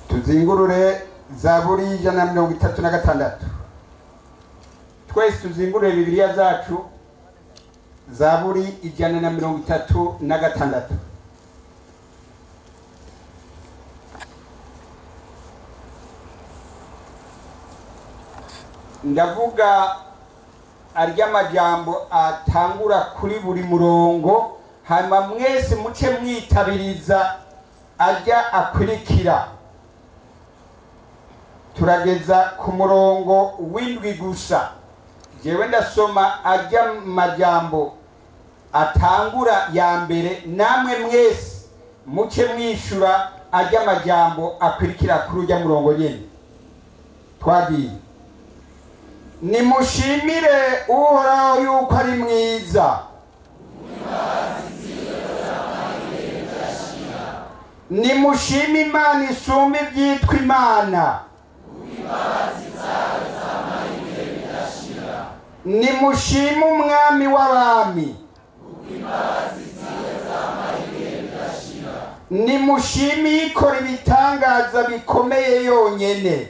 tuzingurure Zaburi 136. Twese tuzingurure Bibiliya zacu Zaburi 136. Ndavuga arya majambo atangura kuri buri murongo, hanyuma mwese muce mwitabiriza arya akurikira. Turageza ku murongo w'indwi gusa. Jewe ndasoma arya majambo atangura ya mbere, namwe mwese muce mwishura arya majambo akurikira kuri urya murongo nyene. Twagiye. Nimushimire Uhoraho yuko ari mwiza, nimushime Imana isumba ivyitwa imana, nimushime Umwami w'abami, nimushime ikora ibitangaza bikomeye yonyene,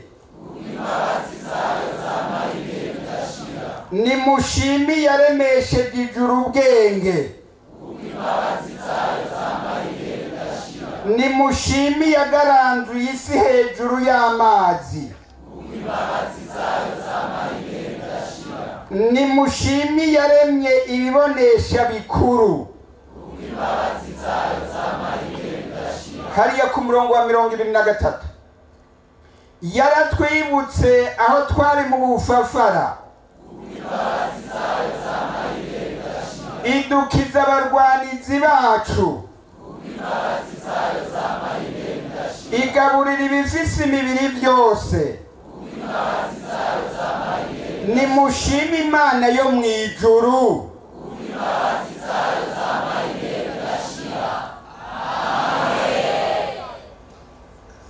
nimushime yaremesheje ijuru ubwenge, nimushime yagaranzuye isi hejuru y'amazi, nimushime yaremye ibibonesha bikuru. Hariya ku murongo wa 23, yaratwibutse aho twari mu bufafara, idukiza abarwanizi bacu, igaburira ibifise imibiri byose. Nimushime Imana yo mwijuru.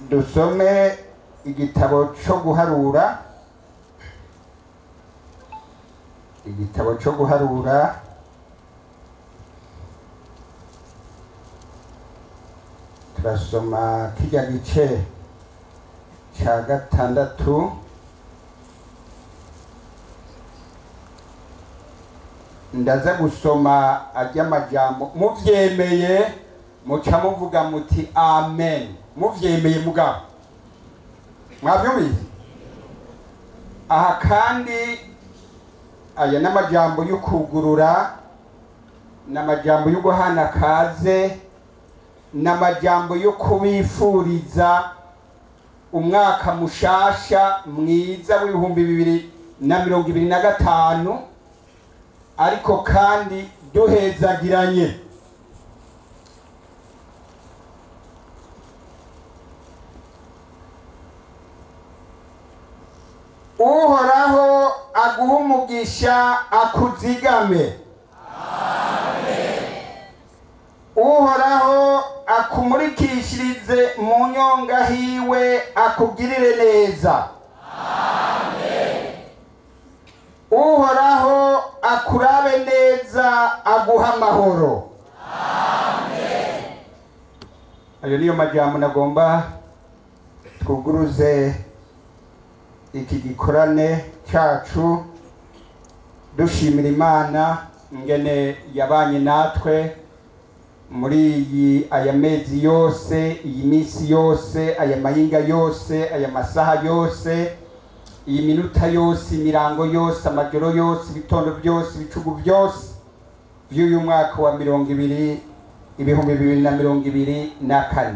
Dusome igitabo cyo guharura. Igitabo cyo guharura turasoma kijya gice cya 6. Ndaza gusoma ajya majambo, muvyemeye muca muvuga muti amen. Muvyemeye mugabo mwabyumvise. Aha kandi aya n'amajambo yo kugurura, n'amajambo yo guhana kaze, n'amajambo yo kubifuriza umwaka mushasha mwiza w'2025, ariko kandi duhezagiranye. Uhoraho aguha umugisha akuzigame. Uhoraho akumurikishirize mu nyonga hiwe akugirire neza. Uhoraho akurabe neza aguha amahoro. Ayo niyo majambo nagomba twuguruze iki gikorane cyacu, dushimira Imana ingene yabanye natwe muri aya mezi yose, iyi minsi yose, aya mayinga yose, aya masaha yose, iyi minuta yose, imirango yose, amajoro yose, ibitondo byose, ibicugu byose by'uyu mwaka wa 2024.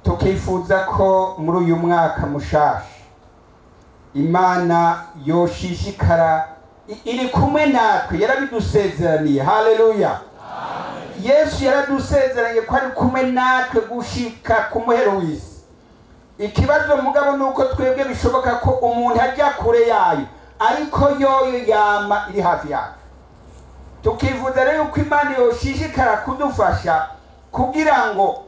Tukifuza ko muri uyu mwaka mushasha Imana yoshishikara iri kumwe natwe. Yarabidusezeraniye. Haleluya. Yesu yaradusezeranye ko ari kumwe natwe gushika ku muhero w'isi. Ikibazo mugabo nuko twebwe bishoboka ko umuntu ajya kure yayo, ariko yoyo yama iri hafi yacu. Tukivuza rero ko Imana yoshishikara kudufasha kugira ngo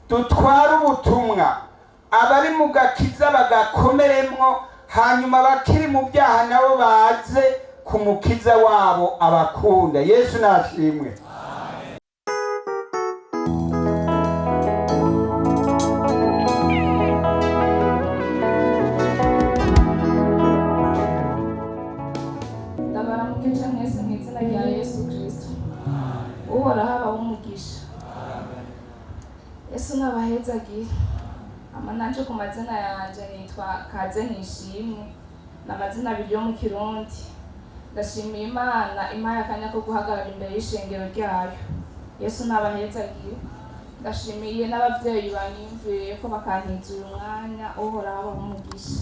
dutware ubutumwa abari mu gakiza bagakomeremwo, hanyuma bakiri mu byaha nabo baze ku mukiza wabo abakunda. Yesu nashimwe. Ndabaramukije mwese mu izina rya Yesu Kristo. Uhoraho abahe umugisha. Yesu nabahezagiye. Nanje ku mazina yanje nitwa Kaze Nishimwe, n'amazina abiri yo mu Kirundi. Ndashimiye Imana impaye akanya ko guhagarara imbere y'ishengero ryayo. Yesu nabahezagiye. Ndashimiye n'abavyeyi banyumviye ko bakantiza uyu mwanya. Uhoraho abahe umugisha.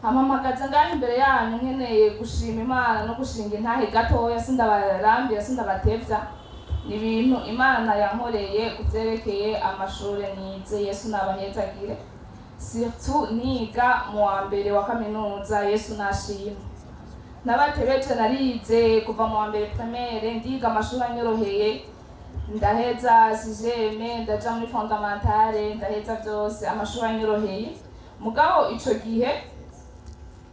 Hamamagaza ngaho imbere yanyu nkeneye gushima Imana no gushinga intahe gatoya, sindabarambira sindabatevya. Ni ibintu Imana yankoreye kuvyerekeye amashuri nize. Yesu nabahezagire. Surtout niga mu wa mbere wa kaminuza. Yesu nashimwe. Nabatebeje narize kuva mu wa mbere primaire, ndiga amashuri anyoroheye, ndaheza sixième, ndaja muri fondamentale, ndaheza vyose amashuri anyoroheye. Mugabo ico gihe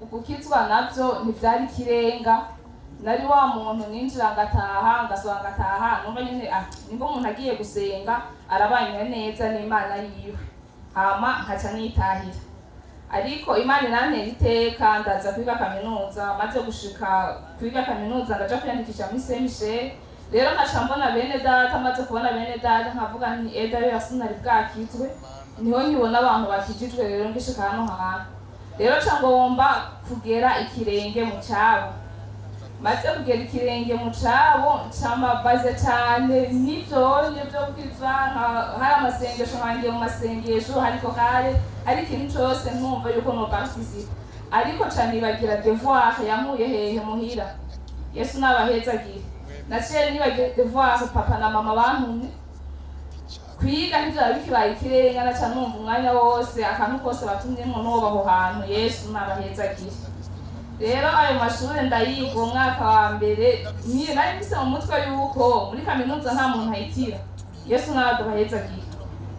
ukukizwa navyo ntivyari kirenga. Nari wa muntu ninjira ngataha ngasohoka ngataha, numva nyine nimba umuntu agiye gusenga arabanye neza n'Imana yiwe, hama nkaca nitahira. Ariko Imana irantera iteka ndaza kwiga kaminuza. Maze gushika kwiga kaminuza ndaja kwiyandikisha muri Saint Michel. Rero nkaca mbona bene data, maze kubona bene data nkavuga nti rero sinari bwakizwe, niho nkibona abantu bakijijwe. Rero ngishika hano hantu rero ca ngomba kugera ikirenge mu cabo. Maze kugera ikirenge mu cabo camabaze cane n'ivyonye vyo kwiza, hari amasengesho nkangiye mu masengesho, ariko kare ari ikintu cose nkumva yuko nobasize, ariko cane bagira devoir yankuye hehe muhira. Yesu nabahezagire. Naciye nibagira devoir papa na mama bantumye kwiga ntivyari bikibaye ikirenga, naca numva umwanya wose akantu kose batumyemwo noba aho hantu. Yesu nabahezagire. Rero ayo mashuri ndayiga umwaka wa mbere, nari mfise mu mutwe yuko muri kaminuza nta muntu ahitira. Yesu nabahezagire.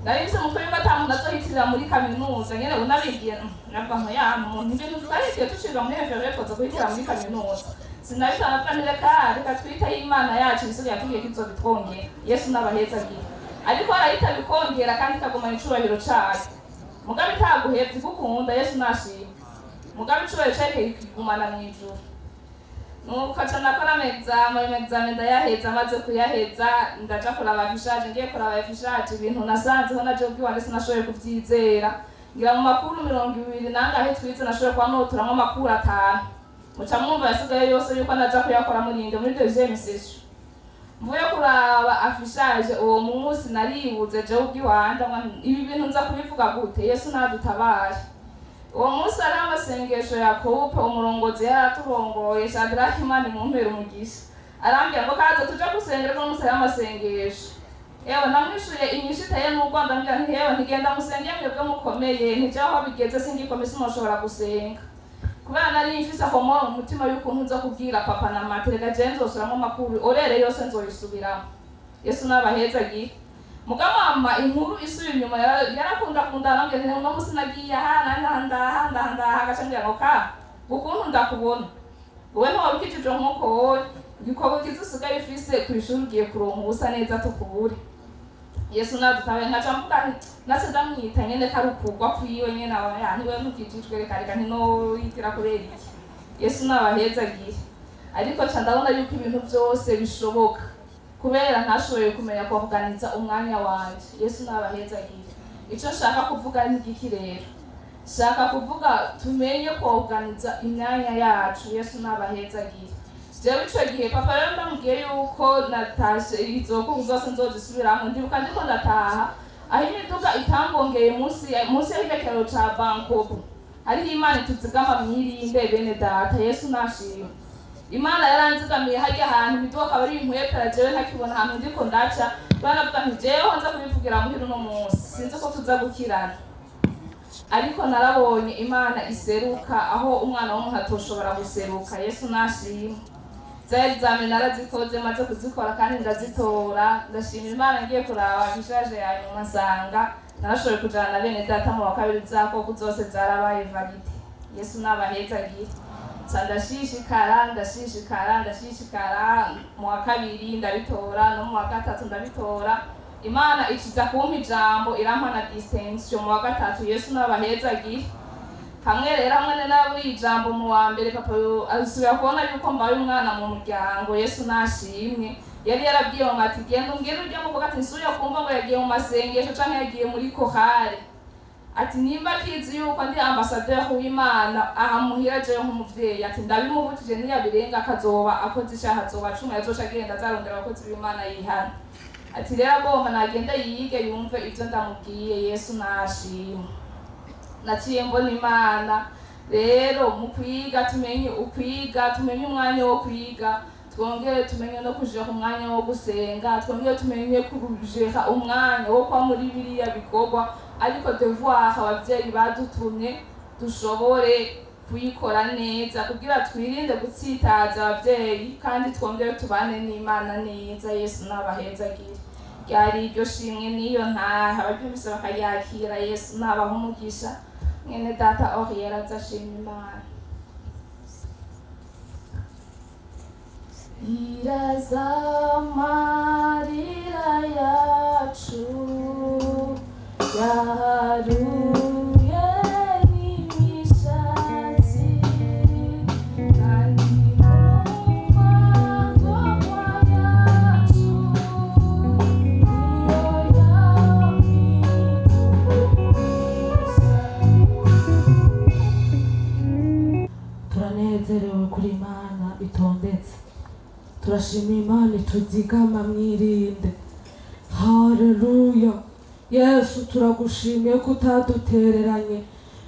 Nari mfise mu mutwe yuko ata muntu azohitirira muri kaminuza. Nyene unabigiye nabwo ya muntu ibintu twahigiye tuciga muri FRF koza guhitira muri kaminuza. Sinabitanakanira reka twitaho Imana yacu ibisubizo yatubwiye ko izobitwongera. Yesu nabahezagire. Ariko arahita bikongera kandi ikagumana icubahiro cayo. Mugabe itaguhevye gukunda. Yesu nashimwe. Mugabe icubahiro cayo kigumana mw'ijuru. Nuko ca nakora examen ndayaheza. Maze kuyaheza ndaja kuraba afishaje. Ngiye kuraba afishaje ibintu nasanzeho naje ubwiwanje sinashoboye kuvyizera. Ngira mu makuru 20 nangahe twize nashoboye kuba noturamwo amakuru 5. Muca mwumva yasigaye yose yuko naja kuyakora muri deuxième session. Mvuye kuraba afishaje uwo munsi naribuze je ubwiwanje ibi bintu nza kubivuga gute. Yesu nadutabare. Uwo munsi ari amasengesho ya Coupe, umurongozi yaraturongoye Shadrach Imana imumpera umugisha. Arambwira ngo kaza tuja gusengera no musaya amasengesho. Ewe namwishuye inyishu iteye n'u Rwanda, mbwira nti hewe ntigenda musengera mwebwe mukomeye, ntijaho bigeze singikomeza mushobora gusenga. Kubera nari mfise aho mu mutima y'ukuntu nza kubwira papa na mate rega je nzosuramwo amakuru orere yose nzoyisubiramo. Yesu nabahezagire. Mama inkuru isubiye inyuma yarakunda kundana mbere no musi nagiye handa agacambira ngo ka ukuntu ndakubona wowe ntawabikijije nkuko wowe igikobo kizusigaye ifise kwishuri ugiye kuronka ubusa neza tukubure. Yesu nadutabe nkaca mvuga nti nace ndamwita nyene karukugwa kwiwe nyene aba niwe ntukijijwe reka ntino yitira kubera iki. Yesu nabahezagire. Ariko ca ndabona yuko ibintu byose bishoboka kubera ntashoboye kumenya kuvuganiza umwanya wanje. Yesu nabahezagire. Ico shaka kuvuga ni iki rero? Shaka kuvuga tumenye kuvuganiza imyanya yacu. Yesu nabahezagire. Jewe ico gihe papa rero ndamubwiye yuko natashe izoko uzose nzozisubiramo. Ndibuka ndiko ndataha aho imiduga itangongeye munsi y'igekero ca Bankobu. Hariho Imana ituzigama mwirinde bene data. Yesu nashimwe. Imana yaranzigamiye hajya ahantu imiduga bari impwepera jewe ntakibona ahantu ndiko ndaca. Baravuga nti jewe nza kubivugira muhira no munsi sinzi ko tuza gukirana. Ariko narabonye Imana iseruka aho umwana w'umuntu atoshobora guseruka. Yesu nashimwe. Examen narazikoze maze kuzikora kandi ndazitora. Ndashimira Imana ngiye kuraba gishaje yayo masanga narashoboye kujana bene data mu bakabiri zako kuzose zarabaye valide. Yesu n'abahezagire. Ndashishikara mu wa kabiri ndabitora no mu wa gatatu ndabitora. Imana ikiza kumpa ijambo irampa na distinction mu wa gatatu. Yesu n'abahezagire. Hamwe naburi ijambo mu wa mbere papa asubira kubona yuko mbaye umwana mu muryango. Yesu nashimwe. Yari yarabwiye ngo ati genda umbwire ujya mu ati nsuye kumva ngo yagiye mu masengesho canke yagiye muri kohare. Ati nimba kizi yuko ndi ambassadeur w'Imana aha muhira je nk'umuvyeyi ati ndabimubutije niyabirenga akazoba akoze icyaha azoba cumi azoca agenda azarondera abakozi b'Imana yihana. Ati rero agomba nagenda yige yumve ivyo ndamubwiye. Yesu nashimwe. Naciye mbona Imana rero mu kwiga tumenye umwanya wo kwiga, twongere tumenye no kuja ku mwanya wo gusenga, twongere tumenye kujeha umwanya wo kwa muri biriya bikorwa, ariko devoir abavyeyi badutumye dushobore kuyikora neza kugira twirinde gutsitaza abavyeyi kandi twongere tubane n'Imana neza. Yesu n'abahezagire. Ryari iryo shimwe niyo ntaha ababyumvise bakayakira. Yesu n'abaha umugisha. Mwene data Oriel azashima Imana. Irazamarira yacu yaruye n'imishatsi kandi mumagomwa yacu niyo yamitumisha. Turanezerewe kuri Imana itondetse. Turashima Imana ituzigama mwirinde. Haleluya. Yesu turagushimiye ko utadutereranye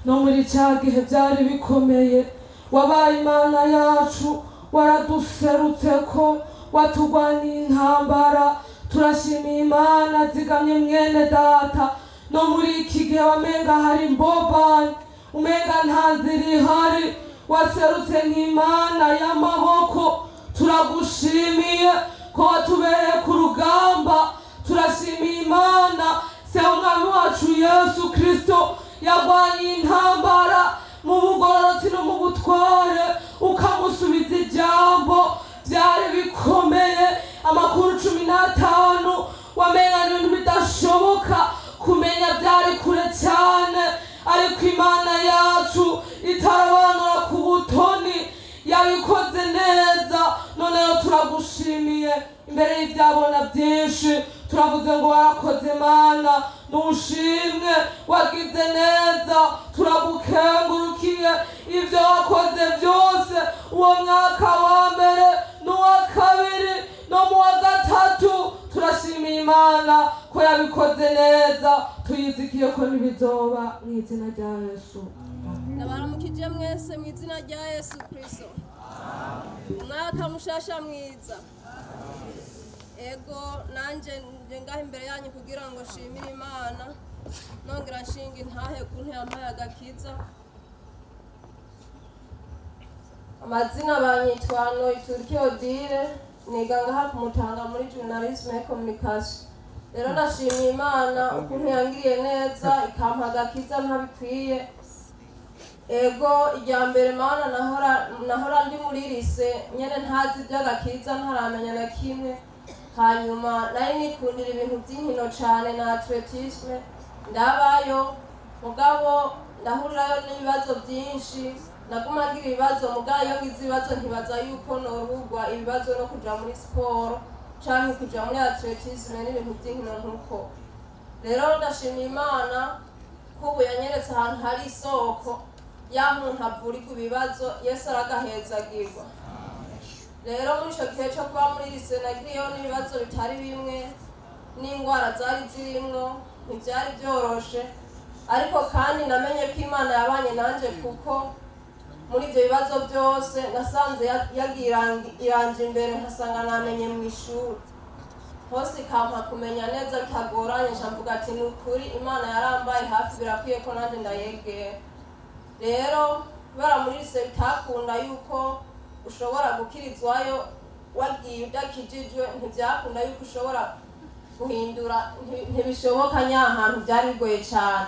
no muri cya gihe byari bikomeye. Wabaye Imana yacu, waraduserutse ko watugwaniye intambara. Turashimiye Imana zigamye mwene data no muri iki gihe wamenga hari mbobani, umenga nta nzira ihari, waserutse nk'Imana y'amaboko. Turagushimiye ko watubereye ku rugamba. Turashimiye Imana se umwami wacu Yesu Kristo yagwanye intambara mu bugororotsi no mu butware, ukamusubiza ijambo. Byari bikomeye, amakuru 15 wamenga ibintu bidashoboka kumenya, byari kure cyane, ariko Imana yacu itarabanura ku butoni yabikoze neza. None rero turagushimiye imbere y'ibyabona byinshi. Turavuze ngo warakoze Mana, nushimwe, wagize neza. Turagukengurukiye ibyo wakoze byose, uwo mwaka wa mbere n'uwa kabiri no mu wa gatatu. Turashimiye Imana ko yabikoze neza, tuyizikiye ko nibizoba mu izina rya Yesu. Ndabaramukije mwese mu izina rya Yesu Kristo. Umwaka mushasha mwiza. Ego nanje ngaho imbere yanyu kugira ngo shimire Imana, nongera nshinga intahe kuntu yampaye agakiza. Amazina banyitwa Noiturki Odile, niga ngaha kumutanga muri journalisme et communication. Rero ndashimiye Imana ukuntu yangiriye neza ikampa agakiza ntabikwiye. Ego ijya mbere Mana nahora ndi muri lise nyene ntazi iby'agakiza, ntaramenya na kimwe. Hanyuma nari nikundira ibintu by'inkino cyane na atletisme, ndabayo mugabo ndahurirayo n'ibibazo byinshi. Naguma ngira ibibazo mugabo iyo ngize ibibazo ntibaza yuko nohugwa ibibazo no kuja muri siporo canke kuja muri atletisme n'ibintu by'inkino nkuko. Rero ndashimiye Imana ko ubu yanyeretse ahantu hari isoko y'amuntu avurirwa ibibazo, Yesu aragahezagirwa. Rero muri icyo gihe cyo kuba muri lise nagiriyeho n'ibibazo bitari bimwe, n'indwara zari zirimwo, ntibyari byoroshe, ariko kandi namenye ko Imana yabanye nanjye, kuko muri ibyo bibazo byose nasanze yagiye iranje imbere, nkasanga namenye mu ishuri hose, ikampa kumenya neza bitagoranye. Mvuga ati ni ukuri Imana yarambaye hafi, birakwiye ko nanjye ndayegera. Rero kubera muri lise bitakunda yuko ushobora gukirizwayo wagiye udakijijwe, ntibyakunda yuko ushobora guhindura, ntibishoboka nyahantu byari bigoye cyane.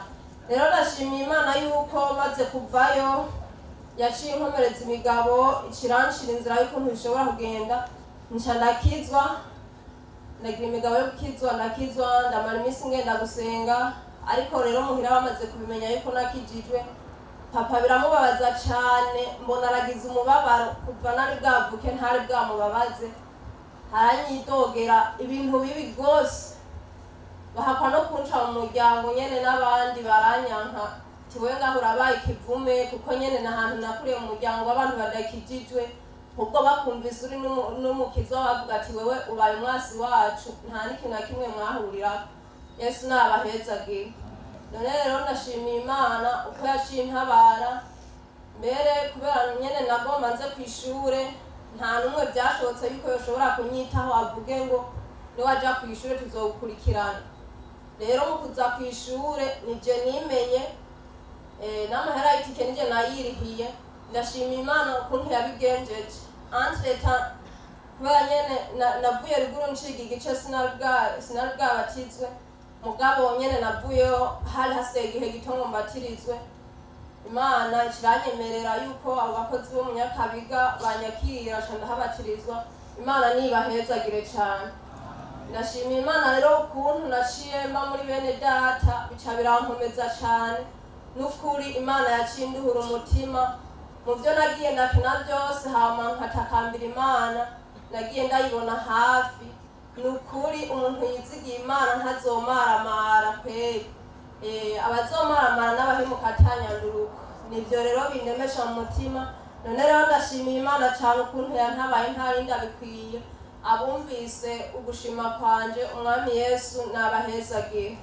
Rero ndashimiye Imana yuko maze kuvayo yaciye inkomereza imigabo ikiranshira inzira y'ukuntu bishobora kugenda nca ndakizwa, ndagira imigabo yo gukizwa, ndakizwa, ndamara iminsi ngenda gusenga. Ariko rero muhira bamaze kubimenya yuko nakijijwe, papa biramubabaza cyane, mbona aragize umubabaro kuva nari bwavuke ntari bwamubabaze, aranyidogera ibintu bibi rwose, bahakwa no kunca mu muryango nyene n'abandi baranyanka, tiwe ngaho urabaye ikivume, kuko nyene n'ahantu nakuriye mu muryango w'abantu badakijijwe, ubwo bakumvise uri n'umukizo bavuga ati wewe ubaye umwasi wacu, nta n'ikintu na kimwe mwahurirako. Yesu nabahezagire. None rero ndashimiye Imana uko yaciye intabara, mbere kubera nyene nagomba nze kw'ishure, nta n'umwe byashobotse yuko yoshobora kunyitaho avuge ngo niwaja kw'ishure tuzogukurikirana. Rero mu kuza kw'ishure nije nimenye, n'amahera y'itike nije nayirihiye. Ndashimiye Imana ukuntu yabigenjeje. Entre kubera nyene navuye ruguru nciga igice sinari bwabatizwe, mugabo nyene navuyeho hari hasigaye igihe gito ngo mbatirizwe. Imana ikiranyemerera yuko abo bakozi bo mu Nyakabiga banyakira ca ndahabatirizwa. Imana nibahezagire cane. Ndashimiye Imana rero ukuntu naciye mba muri bene data, bica birankomeza cane. N'ukuri Imana yaciye induhura umutima, mu byo nagiye ndakina byose hama nkatakambira Imana, nagiye ndayibona hafi. Nukuri umuntu yizigiye Imana ntazomaramara kweli. Abazomaramara n'abahemuka atanyanduruko. Nivyo rero binemesha mu mutima. None rero ndashimiye Imana cyane ukuntu yantabaye ntari ndabikwiye. Abumvise ugushima kwanje Umwami Yesu nabahezagire.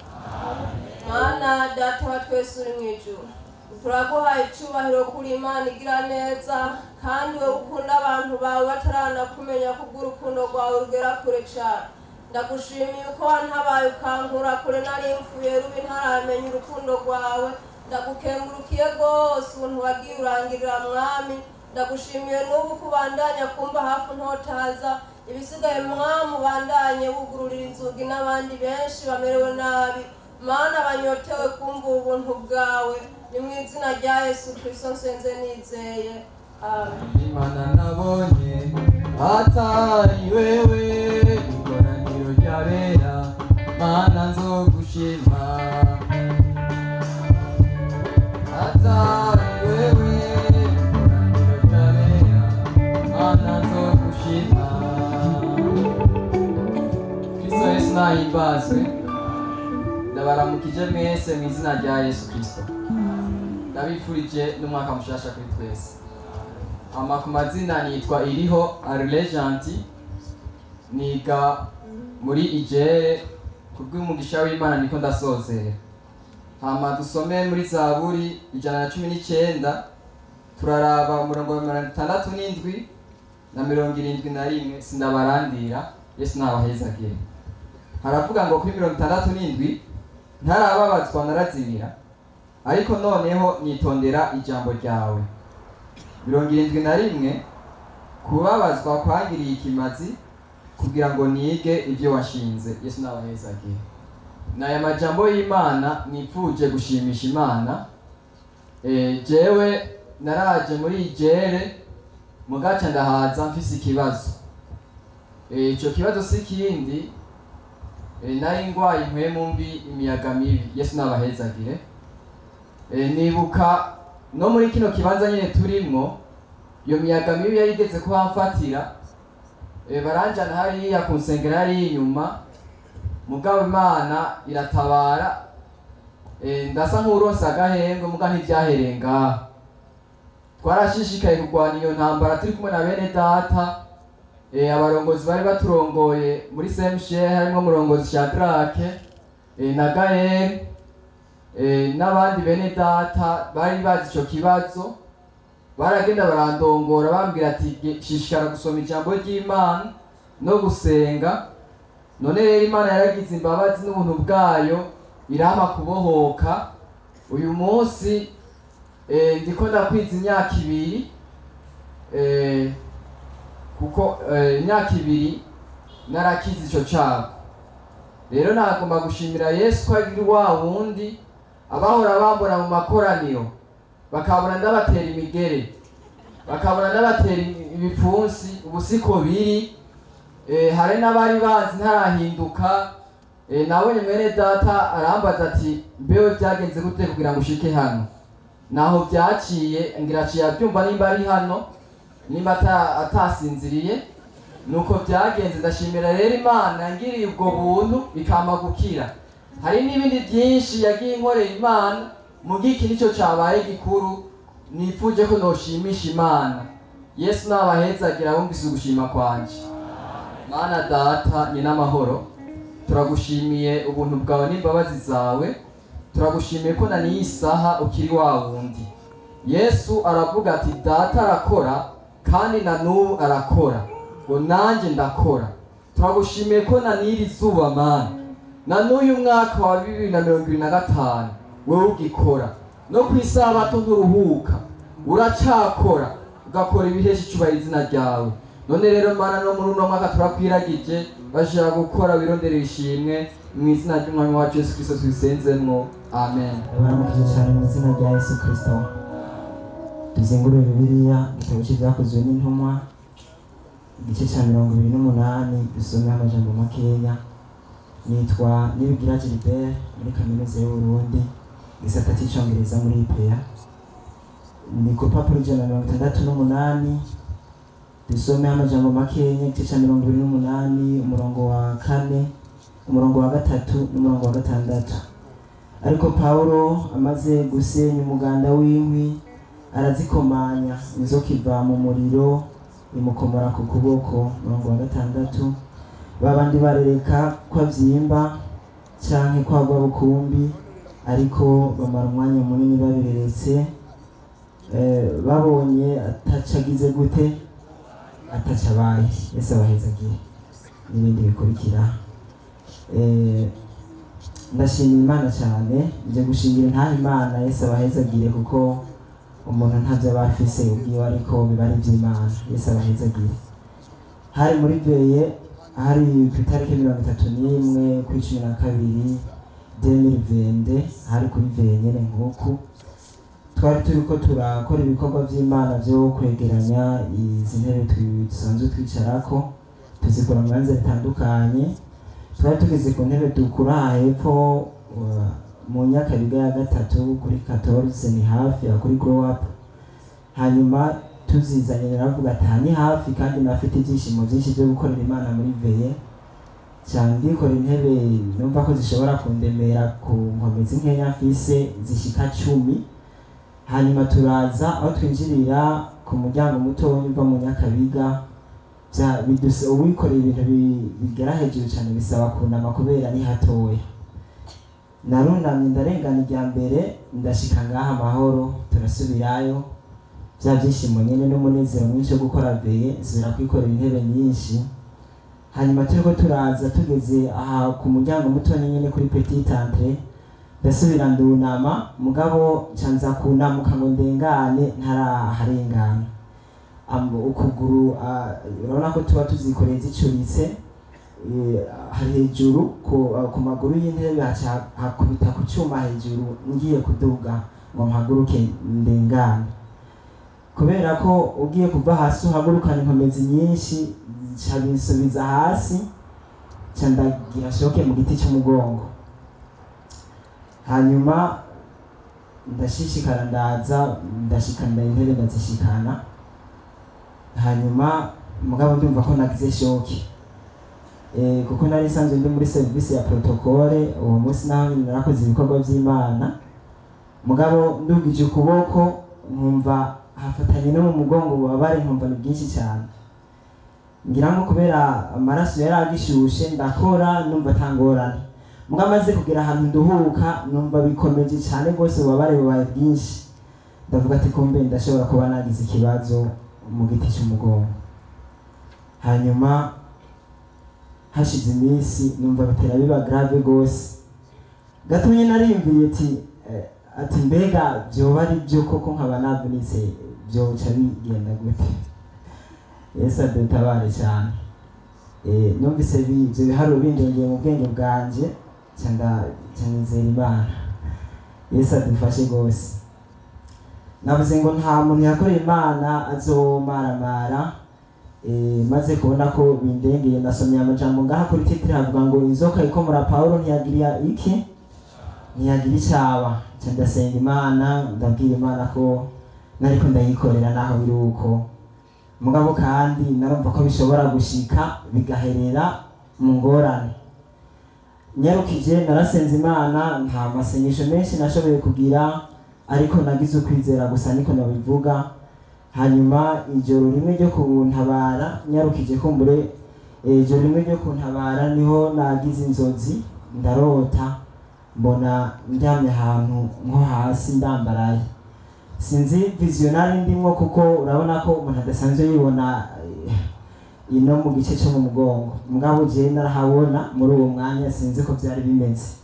Mana Data wa twese uri mw'ijuru, turaguhaye icyubahiro kuri Imana igira neza, kandi wowe ukunda abantu bawe bataranakumenya kubw'urukundo rwawe rugera kure cyane. Ndagushimiye uko wantabaye ukankura kure nari mfuye rubi ntaramenya urukundo rwawe. Ndagukengurukiye rwose ubuntu wagiye urangirira Mwami. Ndagushimiye n'ubu kubandanya kumva hafi ntotaza, ibisigaye Mwami ubandanye wugururira inzugi n'abandi benshi bamerewe nabi. Mana banyotewe kumva ubuntu bwawe, ni mu izina rya Yesu Kristo nsenze nizeye, amen. Imana nabonye atari wewe, ikoraniro ry'abera, Mana nzogushima. Atari wewe, ikoraniro ry'abera, Mana nzogushima. Kristo Yesu nahimbazwe. Ndabaramukije mwese mu izina rya Yesu Kristo. Ndabifurije n'umwaka mushasha kuri twese. Ku mazina nitwa Iriho Arlejanti, niga muri Ijere, kubw'umugisha w'Imana niko ndasozera. Dusome muri Zaburi 119, turaraba umurongo wa 67 na 71, sindabarandira. Yesu nabahezagire. Haravuga ngo kuri 67, ntarababazwa narazimira, ariko noneho nitondera ijambo ryawe. 71, kubabazwa kwangiriye ikimazi, kugira ngo nige ibyo washinze. Yesu nabahezagire. Naya majambo y'Imana nipfuje gushimisha Imana. Jewe naraje muri Ijere, mugaca ndahaza mfise ikibazo. Ico kibazo si kindi, nari ngwaye impwemu mbi, imiyaga mibi. Yesu nabahezagire. Nibuka no muri kino kibanza nyene turimwo, iyo miyaga mibi yarigeze kuhamfatira, baranjana hariya ku nsengero hariya inyuma, mugabo Imana iratabara, ndasa nk'uronse agahembwe, muga ntivyahereye ngaho. Twarashishikaye kurwana iyo ntambara turi kumwe na bene data, abarongozi bari baturongoye muri Semshe, harimo umurongozi Shadrake na Gael, n'abandi bene data bari bazi ico kibazo. Baragenda barandongora bambwira ati shishikara gusoma ijambo ry'Imana no gusenga. None rero Imana yaragize imbabazi n'ubuntu bwayo, irama kubohoka. Uyu munsi ndiko ndakwiza imyaka 2, kuko imyaka 2 narakize ico cyago. Rero nagomba gushimira Yesu ko agira wa wundi abahora bambona mu makoraniro bakabona ndabatera imigere, bakabona n'abatera ibipfunsi, ubu siko biri. Hari n'abari bazi ntarahinduka. Nabonye mwene data arambaza ati mbewe byagenze gute kugira ngo ushike hano, naho byaciye ngira aciye abyumva nimba ari hano, nimba atasinziriye, nuko byagenze. Ndashimira rero Imana yangiriye ubwo buntu bikama gukira. Hari n'ibindi byinshi yagiye inkorera Imana, mu giki nicyo cabaye gikuru nifuje ko noshimisha Imana. Yesu nabahezagira bumvise ugushima kwanje. Mana Data nyina amahoro, turagushimiye ubuntu bwawe n'imbabazi zawe, turagushimiye ko nani isaha ukiri wa wundi. Yesu aravuga ati Data arakora kandi na n'ubu arakora, ngo nanjye ndakora. Turagushimiye ko naniri zuba Mana, na n'uyu mwaka wa 2025 wewe ugikora, no ku isabato nturuhuka, uracakora ugakora ibihesha icyubahiro izina ryawe. None rero Mana, no muri uno mwaka turakwiragije bashaka gukora birondera ishimwe mu izina ry'umwami wacu Yesu Kristo tubisenzemwo, amen. Baramukije cyane mu izina rya Yesu Kristo. Tuzengurure Bibiliya, igitabo cy'ibyakozwe n'intumwa, igice cya 28, dusome amajambo makeya. Nitwa Nibigira Gilbert muri kaminuza y'u Burundi, gisata cy'icyongereza muri IPEA. Ni ku rupapuro 168, dusome amajambo makeya, igice cya 28, umurongo wa 4, umurongo wa 3 n'umurongo wa 6. Ariko Paulo amaze gusenya umuganda w'inkwi, arazikomanya, inzoka iva mu muriro imukomora ku kuboko. Umurongo wa 6, babandi barereka ko avyimba canke ko agwa bukumbi, ariko bamara umwanya munini babireretse. Babonye atacagize gute, atacabaye. Yesu abahezagire. N'ibindi bikurikira. Ndashimira Imana cyane, nje gushimira ntaho Imana. Yesu abahezagire, kuko umuntu ntavyo aba afise ubwiwe, ariko biba ari ivy'Imana. Yesu abahezagire. Hari muri Veye, hari ku itariki 31 kuri 12 2020, hari kuri Veye nyene nk'uku twari turiko turakora ibikorwa vy'Imana vyo kwegeranya izi ntebe dusanzwe twicarako, tuzikora mu bibanza bitandukanye. Twari tugeze ku ntebe dukura hepfo mu Nyakabiga ya 3 kuri 14, ni hafi ya kuri Grow Up. Hanyuma tuzizanye naravuga ati hani hafi, kandi nafite ibyishimo byinshi byo gukorera Imana muri Veye cyane. Ndikora intebe numva ko zishobora kundemera ku nkomezi nkeya mfise zishika 10. Hanyuma turaza aho twinjirira ku muryango muto uva mu Nyakabiga, biduse uwikoreye ibintu bigera hejuru cyane, bisaba kunama kubera ni hatoya. Narunamye ndarengana irya mbere, ndashika ngaha amahoro, turasubirayo. Bya byishimo nyene n'umunezero mwinshi wo gukora Veye, zira kwikorera intebe nyinshi. Hanyuma turiko turaza tugeze aha ku muryango muto nyene kuri Petit Entrée, ndasubira ndunama, mugabo canza kunamuka ngo ndengane ntaraharengana. Ukuguru urabona ko tuba tuzikoreye zicuritse, hari hejuru ku maguru y'intebe hakubita ku cyuma hejuru, ngiye kuduga ngo mpaguruke ndengane. Kubera ko ugiye kuva hasi uhagurukana inkomezi nyinshi, cabinsubiza hasi, candagira shoke mu giti cy'umugongo. Hanyuma ndashishikara ndashikana intebe ndazishikana. Hanyuma mugabo ndumva ko nagize shoke, kuko nari sanzwe ndi muri service ya protocole. Uwo munsi naho narakoze ibikorwa by'Imana, mugabo ndugije ukuboko nkumva hafatanye no mu mugongo ububabare, nkumva ni bwinshi cyane. Ngira ngo kubera amaraso yari agishushe, ndakora numva atangorane. Mugabo maze kugera ahantu nduhuka, numva bikomeje cyane rwose, ububabare bubaye bwinshi. Ndavuga ati kumbe ndashobora kuba nagize ikibazo mu giti cy'umugongo. Hanyuma hashize iminsi numva bitera biba grave gose, gatumye narimviye ati mbega byoba ari byo koko nkaba navunitse, byoca bigenda gute? Yesu adutabare cyane. Numvise ibyo biharuro bindongeye mu bwenge bwanje, cyangwa nizera Imana. Yesu adufashe gose. navuze ngo nta muntu yakoreye imana azomaramara. Maze kubona ko bindengeye ndasomye amajambo ngaha kuri titire havuga ngo inzoka ikomora Pawulo ntiyagira iki, ntiyagira icyaba. Ndasenga Imana, ndabwira Imana ko nariko ndayikorera naho biri uko, mugabo kandi narumva ko bishobora gushika bigaherera mu ngorane. Nyarukije narasenze Imana, nta masengesho menshi nashoboye kugira, ariko nagize ukwizera gusa niko nabivuga. Hanyuma ijoro rimwe ryo kuntabara, nyarukije kumbure ijoro rimwe ryo kuntabara niho nagize inzozi, ndarota mbona ndyamye ahantu nko hasi ndambaraye. Sinzi visionary ndimwo kuko urabona ko umuntu adasanzwe yibona ino mu gice cyo mu mugongo, mugabo je narahabona muri uwo mwanya, sinzi ko byari bimeze.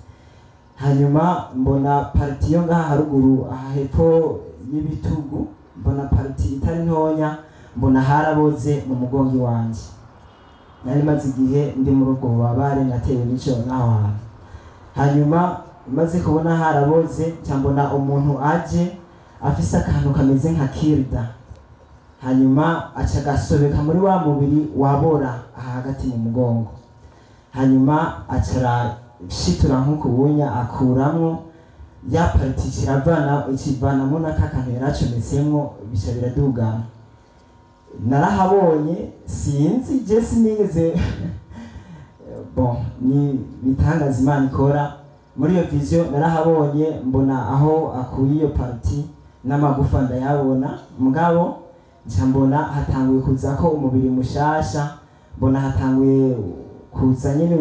Hanyuma mbona parti yo ngaha haruguru aha hepfo y'ibitugu, mbona parti itari ntonya, mbona haraboze mu mugongo wanje. Nari maze igihe ndi muri ubwo bubabare, natewe n'ico naho hantu. Hanyuma maze kubona haraboze, cyambona umuntu aje afise akantu kameze nka kirda, hanyuma aca gasobeka muri wa mubiri wabora aha hagati mu mugongo. Hanyuma acara shitura nk'uko ubunya akuramwo ya pariti ikivanamo n'akakantu yaracometsemo, bica biradugana. Narahabonye, sinzi je sinigeze bon, ni bitangaza Imana ikora. Muri iyo vision narahabonye, mbona aho akuye iyo pariti n'amagufa ndayabona, mugabo nca mbona hatanguye kuza ko umubiri mushasha, mbona hatanguye kuza nyine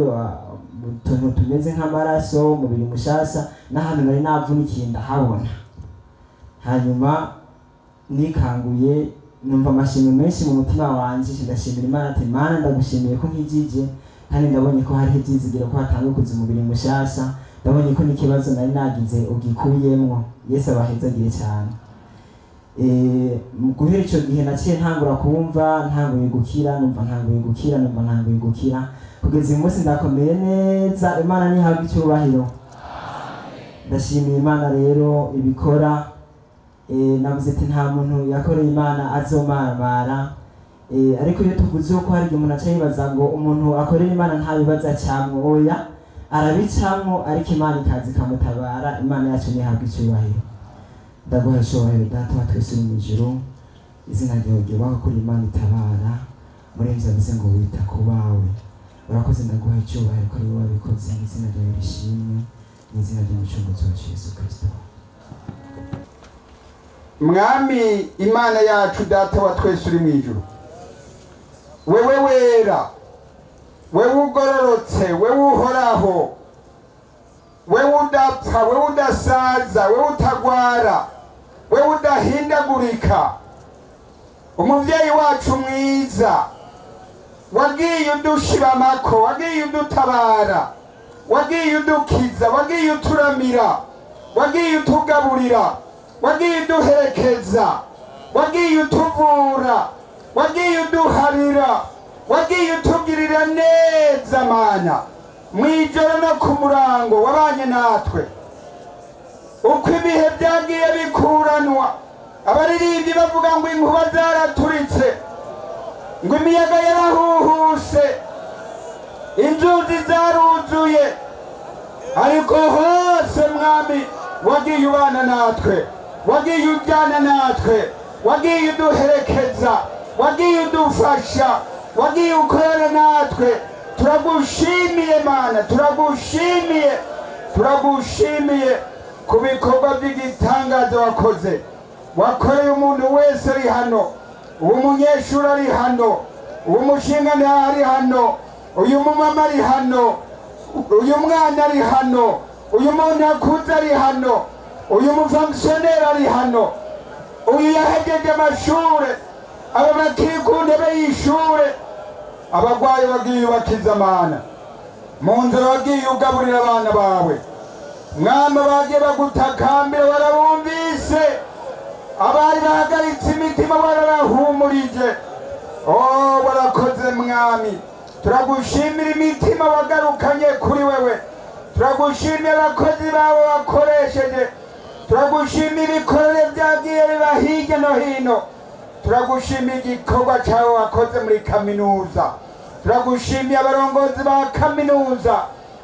utuntu tumeze nk'amaraso, umubiri mushasha, n'ahantu nari navunikiye ndahabona. Hanyuma nikanguye numva amashimwe menshi mu mutima wanje, ndashimira Imana ati Mana ndagushimiye ko nkijije, kandi ndabonye ko hariho ibyizigiro ko hatanguye kuza umubiri mushasha, ndabonye ko n'ikibazo nari nagize ugikuyemwo. Yesu abahezagire cyane. Guhera icyo gihe naciye ntangura kumva ntanguye gukira, numva ntanguye gukira, kugeza uyu munsi ndakomeye neza. Imana nihabwe icyubahiro. Ndashimiye Imana rero ibikora. Navuze ati nta muntu yakoreye Imana azomaramara, ariko iyo tuvuze ko hari igihe umuntu aca yibaza ngo umuntu akorera Imana ntabibaza cyamwo, oya arabicamwo, ariko Imana ikaza ikamutabara. Imana yacu nihabwe icyubahiro. Ndaguha icyubahiro Data wa twese uri mu ijuru, izina ryawe ryubahwe, kuri Imana itabara. Muremyi avuze ngo wita ku bawe, urakoze. Ndaguha icyubahiro ko ari wowe wabikoze, izina ryawe rishimwe, mu izina ry'umucunguzi wacu Yesu Kristo. Mwami Imana yacu, Data wa twese uri mu ijuru, wewe wera, wewe ugororotse, wewe uhoraho, wewe udapfa, wewe udasaza, wewe utagwara, wewe udahindagurika, umuvyeyi wacu mwiza, wagiye udushibamako, wagiye udutabara, wagiye udukiza, wagiye uturamira, wagiye utugaburira, wagiye uduherekeza, wagiye utuvura, wagiye uduharira, wagiye utugirira neza. Mana, mwijoro no ku murango wabanye natwe, uko ibihe byagiye bikuranwa. Abaririmbyi bavuga ngo inkuba zaraturitse, ngo imiyaga yarahuhuse, inzuzi zaruzuye, ariko hose Mwami wagiye ubana natwe, wagiye ujyana natwe, wagiye uduherekeza, wagiye udufasha, wagiye ukorana natwe. Turagushimiye Mana, turagushimiye ku bikorwa by'igitangaza wakoze. Wakoreye umuntu wese ari hano, uwo munyeshuri ari hano, uwo mushingane ari hano, uyu mumama ari hano, uyu mwana ari hano, uyu muntu akuze ari hano, uyu mufonctionnaire ari hano, uyu yahejeje amashure, aba bakiri ku ntebe y'ishure, abagwayi wagiye ubakiza Mana, mu nzira wagiye ugaburira abana bawe. Mwami, bagiye bagutakambira warabumvise, abari bahagaritse imitima warabahumurije. Oh, warakoze Mwami, turagushimira imitima wagarukanye kuri wewe, turagushimira abakozi bawe wakoresheje turagushima ibikorere byagiye biba hirya no hino, turagushima igikorwa cyawe wakoze muri kaminuza, turagushimiye abarongozi ba kaminuza,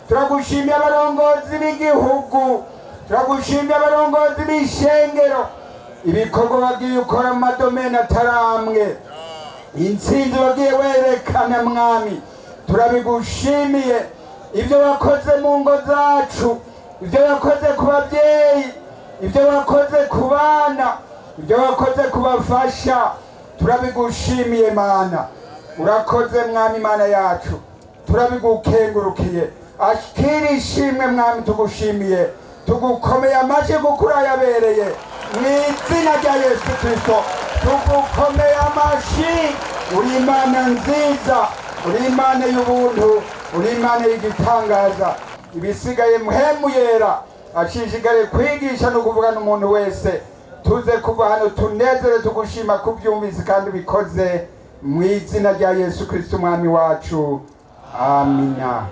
turagushimiye abarongozi b'igihugu, turagushimiye abarongozi b'ishengero, ibikorwa wagiye ukora mu madomeni ataramwe, intsinzi wagiye werekana mwami, turabigushimiye ibyo wakoze mu ngo zacu, ibyo wakoze ku babyeyi, ibyo wakoze ku bana, ibyo wakoze ku bafasha, turabigushimiye Mana. Urakoze mwami Mana yacu, turabigukengurukiye. Ashikira ishimwe mwami, tugushimiye, tugukomeye amashyi kuko urayabereye, mu izina rya Yesu Kristo tugukomeye amashyi. Uri Imana nziza, uri Imana y'ubuntu, uri Imana y'igitangaza. Ibisigaye muhemu yera ashishikare kwigisha no kuvugana umuntu wese, tuze kuva hano tunezere tugushima kubyumvise kandi bikoze mu izina rya Yesu Kristo umwami wacu. Amina.